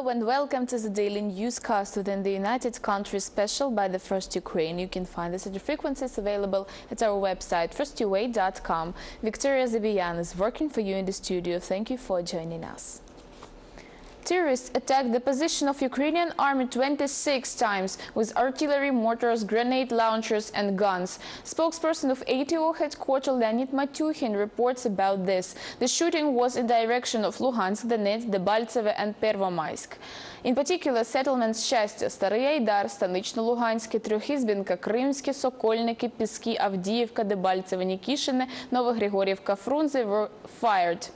and welcome to the daily newscast within the United Countries special by the First Ukraine. You can find us at the frequencies available at our website firstua.com. Victoria Zabiyan is working for you in the studio. Thank you for joining us. Terrorists attacked the position of Ukrainian army 26 times with artillery, mortars, grenade launchers and guns. Spokesperson of ATO headquarters Leonid Matyukhin reports about this. The shooting was in direction of Luhansk, Donetsk, Debaltseve and Pervomaisk. In particular, settlements Щастя, Старий Айдар, Станично-Луганське, Трьохізбінка, Кримське, Сокольники, Піски, Авдіївка, Дебальцеве, Нікішине, Новогригорівка, Фрунзе were fired.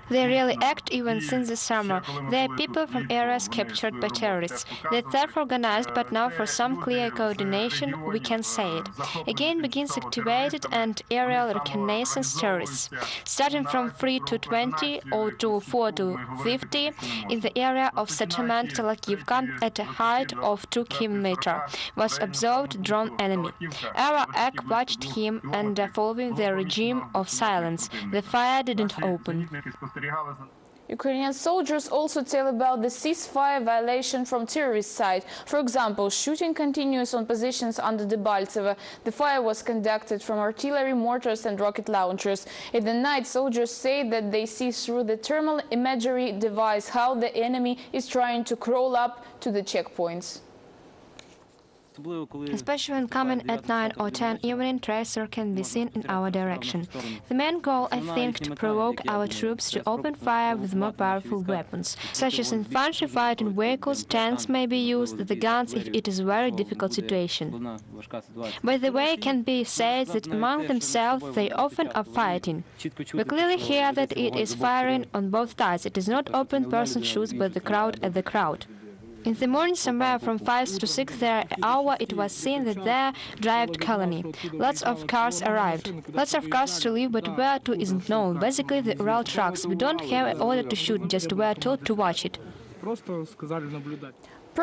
They really act even since the summer. They are people from areas captured by terrorists. They self-organized, but now for some clear coordination, we can say it. Again begins activated and aerial reconnaissance terrorists. Starting from 3 to 20 or to 4 to 50 in the area of settlement Telakivka at a height of 2 km was observed drone enemy. Our AK watched him and following the regime of silence, the fire didn't open. Ukrainian soldiers also tell about the ceasefire violation from terrorist side. For example, shooting continues on positions under Debaltseve. The fire was conducted from artillery, mortars and rocket launchers. In the night, soldiers say that they see through the thermal imagery device how the enemy is trying to crawl up to the checkpoints. Especially when coming at 9 or 10 evening, tracer can be seen in our direction. The main goal, I think, to provoke our troops to open fire with more powerful weapons, such as infantry fighting vehicles, tanks may be used, the guns if it is a very difficult situation. By the way, it can be said that among themselves they often are fighting. We clearly hear that it is firing on both sides. It is not open person shoots, but the crowd at the crowd. In the morning, somewhere from 5 to 6 there hour, it was seen that there arrived colony. Lots of cars arrived. Lots of cars to leave, but where to isn't known. Basically, the Ural trucks. We don't have an order to shoot, just we're told to watch it.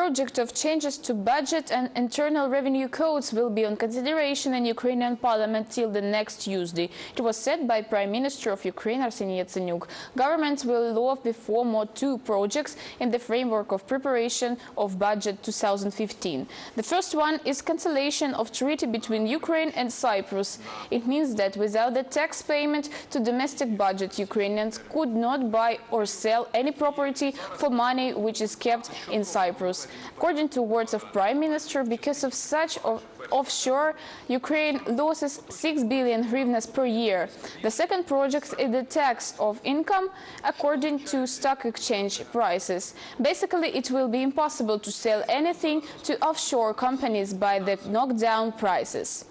Project of changes to budget and internal revenue codes will be on consideration in Ukrainian parliament till the next Tuesday. It was said by Prime Minister of Ukraine Arseniy Yatsenyuk. Government will law before more 2 projects in the framework of preparation of budget 2015. The first one is cancellation of treaty between Ukraine and Cyprus. It means that without the tax payment to domestic budget, Ukrainians could not buy or sell any property for money which is kept in Cyprus. According to words of Prime Minister, because of such offshore, Ukraine loses 6 billion hryvnias per year. The second project is the tax of income according to stock exchange prices. Basically, it will be impossible to sell anything to offshore companies by the knockdown prices.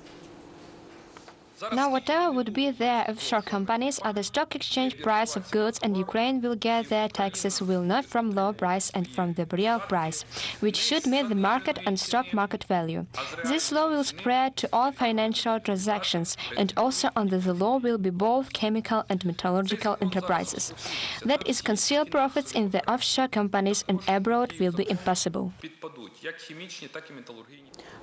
Now, whatever would be their offshore companies are the stock exchange price of goods, and Ukraine will get their taxes will not from low price and from the real price, which should meet the market and stock market value. This law will spread to all financial transactions, and also under the law will be both chemical and metallurgical enterprises. That is, conceal profits in the offshore companies and abroad will be impossible.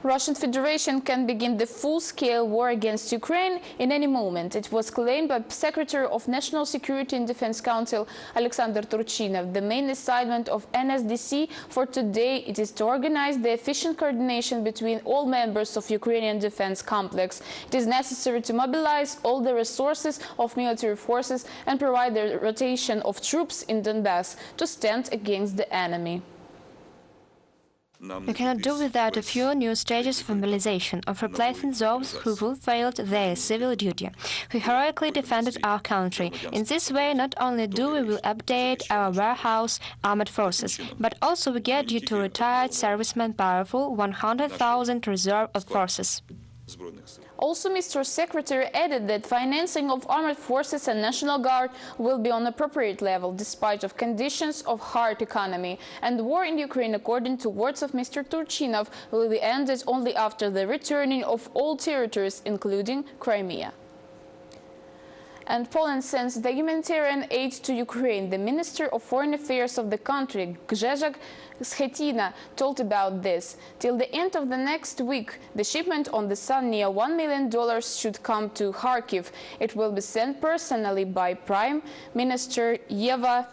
Russian Federation can begin the full-scale war against Ukraine in any moment. It was claimed by Secretary of National Security and Defense Council Alexander Turchinov. The main assignment of NSDC for today it is to organize the efficient coordination between all members of Ukrainian defense complex. It is necessary to mobilize all the resources of military forces and provide the rotation of troops in Donbass to stand against the enemy. We cannot do without a few new stages of mobilization, of replacing those who fulfilled their civil duty, who heroically defended our country. In this way, not only do we will update our warehouse armed forces, but also we get you to retired servicemen powerful 100,000 reserve of forces. Also, Mr. Secretary added that financing of armed forces and National Guard will be on appropriate level, despite of conditions of hard economy. And the war in Ukraine, according to words of Mr. Turchinov, will be ended only after the returning of all territories, including Crimea. And Poland sends the humanitarian aid to Ukraine. The Minister of Foreign Affairs of the country, Grzegorz Schetina, told about this. Till the end of the next week, the shipment on the Sun near $1 million should come to Kharkiv. It will be sent personally by Prime Minister Eva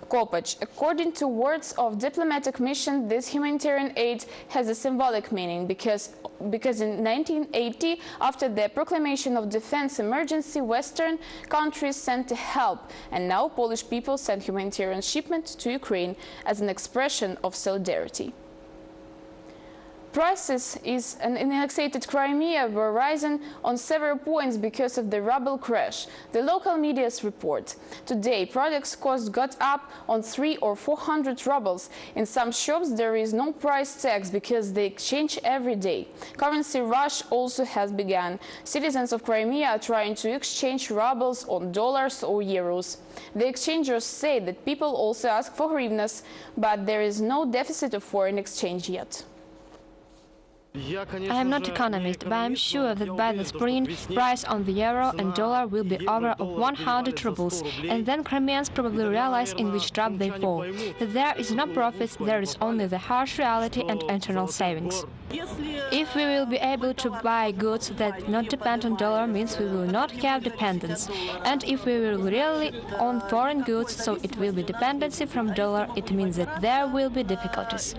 Kopach. According to words of diplomatic mission, this humanitarian aid has a symbolic meaning because in 1980, after the proclamation of defense emergency, Western countries sent help, and now Polish people send humanitarian shipment to Ukraine as an expression of solidarity. Prices in annexated Crimea were rising on several points because of the ruble crash. The local media's report. Today, products cost got up on 300 or 400 rubles. In some shops, there is no price tags because they exchange every day. Currency rush also has begun. Citizens of Crimea are trying to exchange rubles on dollars or euros. The exchangers say that people also ask for hryvnias, but there is no deficit of foreign exchange yet. I am not an economist, but I am sure that by the spring, price on the euro and dollar will be over 100 rubles, and then Crimeans probably realize in which trap they fall. That there is no profits, there is only the harsh reality and internal savings. If we will be able to buy goods that not depend on dollar, means we will not have dependence. And if we will really own foreign goods, so it will be dependency from dollar, it means that there will be difficulties.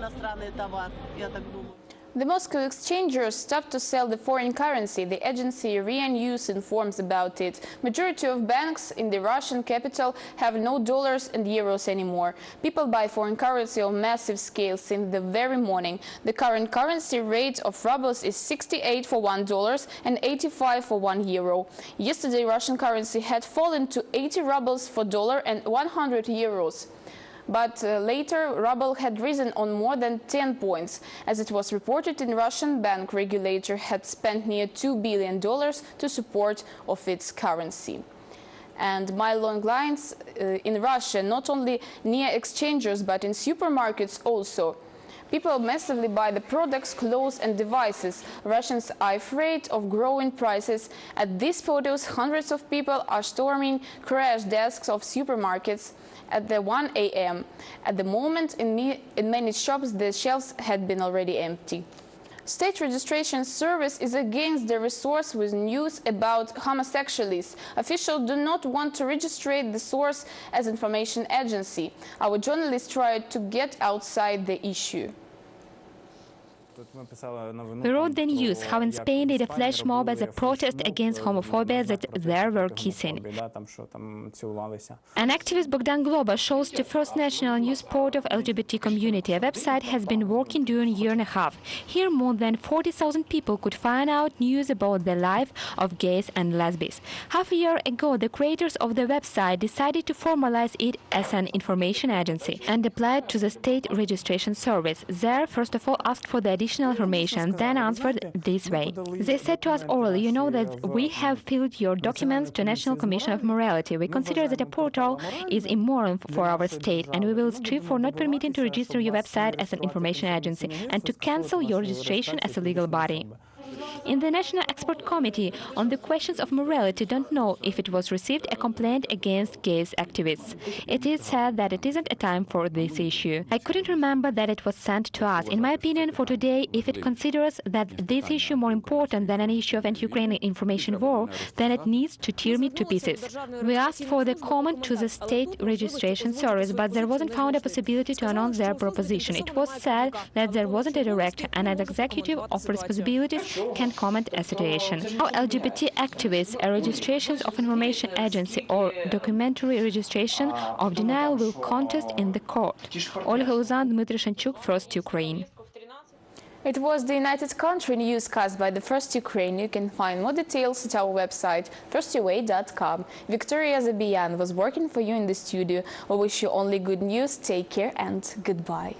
The Moscow exchangers stopped to sell the foreign currency. The agency RIA News informs about it. Majority of banks in the Russian capital have no dollars and euros anymore. People buy foreign currency on massive scale since the very morning. The current currency rate of rubles is 68 for $1 and 85 for €1. Yesterday, Russian currency had fallen to 80 rubles for dollar and 100 euros. But later, ruble had risen on more than 10 points. As it was reported, the Russian bank regulator had spent near $2 billion to support of its currency. And my long lines in Russia, not only near exchangers, but in supermarkets also. People massively buy the products, clothes and devices. Russians are afraid of growing prices. At these photos, hundreds of people are storming crash desks of supermarkets at the 1 a.m. At the moment, in many shops, the shelves had been already empty. State Registration Service is against the resource with news about homosexuals. Officials do not want to register the source as information agency. Our journalists tried to get outside the issue. We wrote the news how in Spain did a flash mob as a protest against homophobia that there were kissing. An activist Bogdan Globa shows the first national news portal of LGBT community. A website has been working during a year and a half. Here more than 40,000 people could find out news about the life of gays and lesbians. Half a year ago, the creators of the website decided to formalize it as an information agency and applied to the State Registration Service. There, first of all, asked for the additional information, then answered this way. They said to us orally, you know that we have filled your documents to National Commission of Morality. We consider that a portal is immoral for our state, and we will strive for not permitting to register your website as an information agency and to cancel your registration as a legal body. In the National Expert Committee on the questions of morality don't know if it was received a complaint against gays activists. It is said that it isn't a time for this issue. I couldn't remember that it was sent to us. In my opinion, for today, if it considers that this issue more important than an issue of anti-Ukrainian information war, then it needs to tear me to pieces. We asked for the comment to the State Registration Service, but there wasn't found a possibility to announce their proposition. It was said that there wasn't a director and an executive of responsibilities can comment a situation. How LGBT activists, a registration of information agency or documentary registration of denial will contest in the court. Olga Luzan, Dmitry Shanchuk, First Ukraine. It was the United Country newscast by the First Ukraine. You can find more details at our website, firstua.com. Victoria Zabian was working for you in the studio. We wish you only good news. Take care and goodbye.